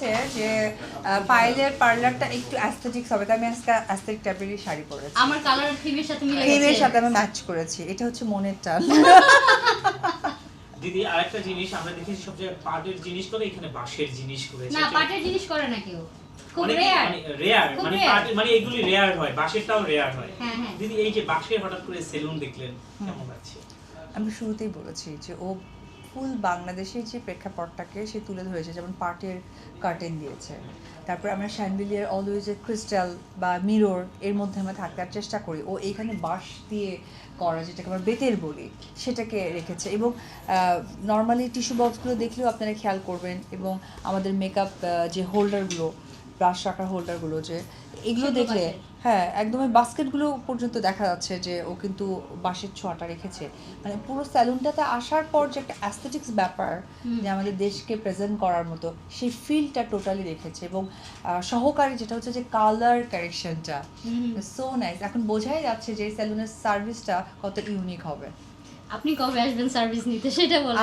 হয়েছে যে পায়েলের পার্লারটা একটু অ্যাস্থেটিক্স হবে, তাই আমি আজকে অ্যাস্থেটিক টাইপেরই শাড়ি পরেছি। আমার কালার থিমের সাথে মিলে থিমের গেছে। সাথে আমি ম্যাচ করেছি, এটা হচ্ছে মনের টান। দিদি আরেকটা জিনিস আমরা দেখেছি সব জায়গায় পাটের জিনিস করে, এখানে বাঁশের জিনিস করেছে। না পাটের জিনিস করে না কেউ, খুব অনেক রেয়ার। রেয়ার, খুব মানে rare। পাট মানে এগুলি রেয়ার হয়, বাঁশেরটাও রেয়ার হয়। হ্যাঁ, হ্যাঁ। দিদি এই যে বাঁশের হঠাৎ করে সেলুন দেখলেন, কেমন লাগছে? আমি শুরুতেই বলেছি যে ও ফুল বাংলাদেশের যে প্রেক্ষাপটটাকে সে তুলে ধরেছে, যেমন পাটের কার্টেন দিয়েছে, তারপরে আমরা শ্যান্ডেলিয়ার অলওয়েজ ক্রিস্টাল বা মিরর এর মধ্যে আমরা থাকার চেষ্টা করি, ও এইখানে বাঁশ দিয়ে করা যেটাকে আমরা বেতের বলি সেটাকে রেখেছে। এবং নর্মালি টিস্যু বক্সগুলো দেখলেও আপনারা খেয়াল করবেন, এবং আমাদের মেকআপ যে হোল্ডারগুলো, ব্রাশ রাখার হোল্ডারগুলো, যে এগুলো সেগুলো দেখলে বাঁশের। হ্যাঁ একদম বাস্কেটগুলো পর্যন্ত দেখা যাচ্ছে যে ও কিন্তু বাঁশের ছোঁয়াটা রেখেছে। মানে পুরো স্যালুনটাতে আসার পর যে একটা অ্যাস্থেটিক্স ব্যাপার, যে আমাদের দেশকে প্রেজেন্ট করার মতো, সেই ফিলটা টোটালি রেখেছে। এবং সহকারী যেটা হচ্ছে যে কালার কারেকশনটা সো নাইস। এখন বোঝাই যাচ্ছে যে এই স্যালুনের সার্ভিসটা কত ইউনিক হবে। আপনি কবে আসবেন সার্ভিস নিতে সেটা বলেন।